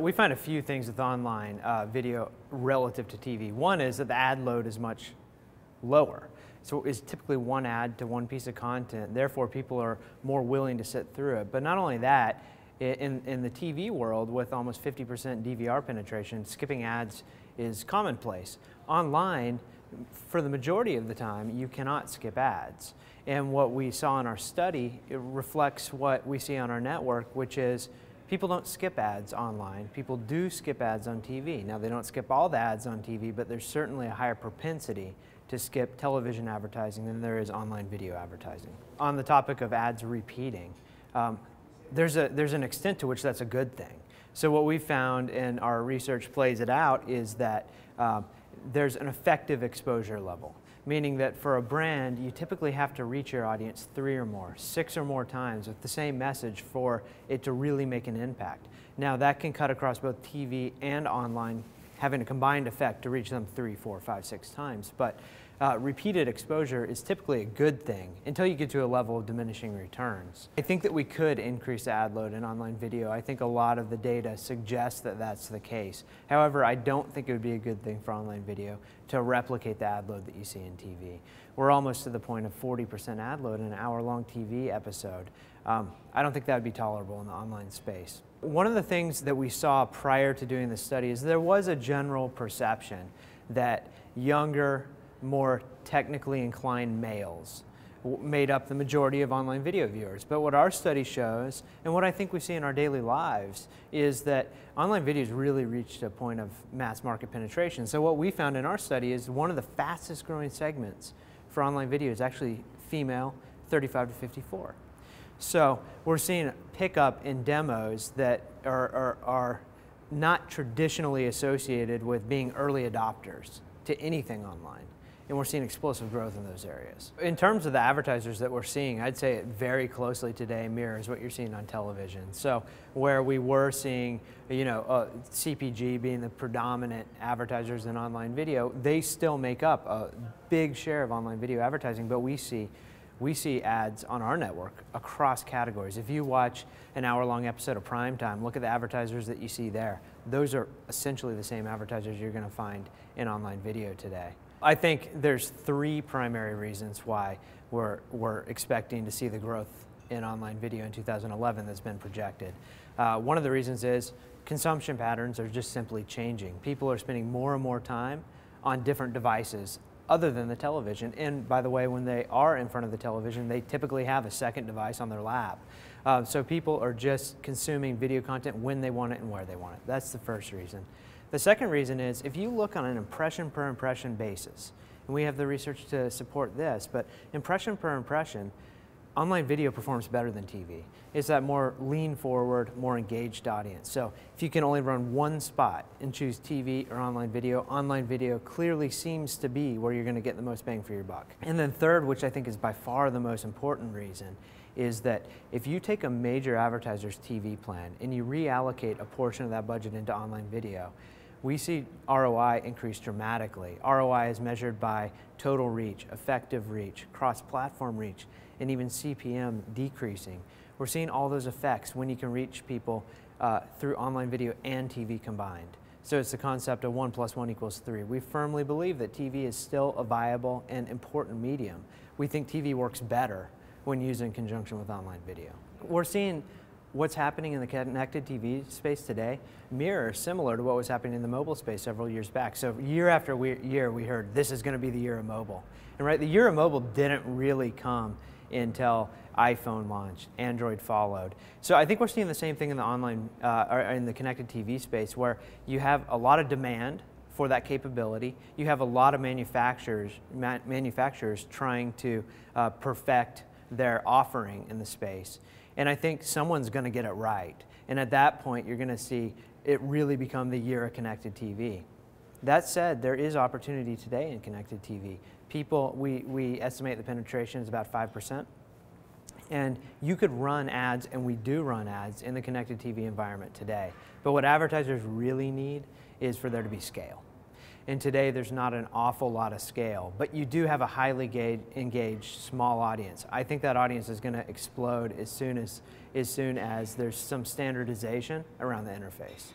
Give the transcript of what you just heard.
we find a few things with online video relative to TV. One is that the ad load is much lower. So it's typically one ad to one piece of content. Therefore, people are more willing to sit through it. But not only that, in the TV world, with almost 50% DVR penetration, skipping ads is commonplace. Online, for the majority of the time, you cannot skip ads. And what we saw in our study, it reflects what we see on our network, which is people don't skip ads online. People do skip ads on TV. Now, they don't skip all the ads on TV, but there's certainly a higher propensity to skip television advertising than there is online video advertising. On the topic of ads repeating, there's an extent to which that's a good thing. So what we found, and our research plays it out, is that there's an effective exposure level, meaning that for a brand, you typically have to reach your audience 3 or more, 6 or more times with the same message for it to really make an impact. Now, that can cut across both TV and online, having a combined effect to reach them 3, 4, 5, 6 times. But repeated exposure is typically a good thing until you get to a level of diminishing returns. I think that we could increase the ad load in online video. I think a lot of the data suggests that that's the case. However, I don't think it would be a good thing for online video to replicate the ad load that you see in TV. We're almost to the point of 40% ad load in an hour-long TV episode. I don't think that would be tolerable in the online space. One of the things that we saw prior to doing this study is there was a general perception that younger, more technically inclined males made up the majority of online video viewers. But what our study shows, and what I think we see in our daily lives, is that online video has really reached a point of mass market penetration. So what we found in our study is one of the fastest growing segments for online video is actually female, 35 to 54. So we're seeing a pickup in demos that are not traditionally associated with being early adopters to anything online. And we're seeing explosive growth in those areas. In terms of the advertisers that we're seeing, I'd say it very closely today mirrors what you're seeing on television. So where we were seeing, CPG being the predominant advertisers in online video, they still make up a big share of online video advertising, but we see ads on our network across categories. If you watch an hour-long episode of Primetime, look at the advertisers that you see there. Those are essentially the same advertisers you're going to find in online video today. I think there's 3 primary reasons why we're expecting to see the growth in online video in 2011 that's been projected. One of the reasons is consumption patterns are just simply changing. People are spending more and more time on different devices other than the television. And by the way, when they are in front of the television, they typically have a second device on their lap. So people are just consuming video content when they want it and where they want it. That's the first reason. The second reason is if you look on an impression per impression basis, and we have the research to support this, but impression per impression, online video performs better than TV. It's that more lean forward, more engaged audience. So if you can only run one spot and choose TV or online video clearly seems to be where you're going to get the most bang for your buck. And then third, which I think is by far the most important reason, is that if you take a major advertiser's TV plan and you reallocate a portion of that budget into online video, we see ROI increase dramatically. ROI is measured by total reach, effective reach, cross-platform reach, and even CPM decreasing. We're seeing all those effects when you can reach people through online video and TV combined. So it's the concept of 1 + 1 = 3. We firmly believe that TV is still a viable and important medium. We think TV works better when used in conjunction with online video. We're seeing what's happening in the connected TV space today mirrors similar to what was happening in the mobile space several years back. So year after year, we heard this is going to be the year of mobile. And right, the year of mobile didn't really come until iPhone launched, Android followed. So I think we're seeing the same thing in the online, or in the connected TV space, where you have a lot of demand for that capability. You have a lot of manufacturers trying to perfect their offering in the space. And I think someone's going to get it right. And at that point, you're going to see it really become the year of connected TV. That said, there is opportunity today in connected TV. People, we estimate the penetration is about 5%. And you could run ads, and we do run ads in the connected TV environment today. But what advertisers really need is for there to be scale. And today there's not an awful lot of scale, but you do have a highly engaged small audience. I think that audience is going to explode as soon as there's some standardization around the interface.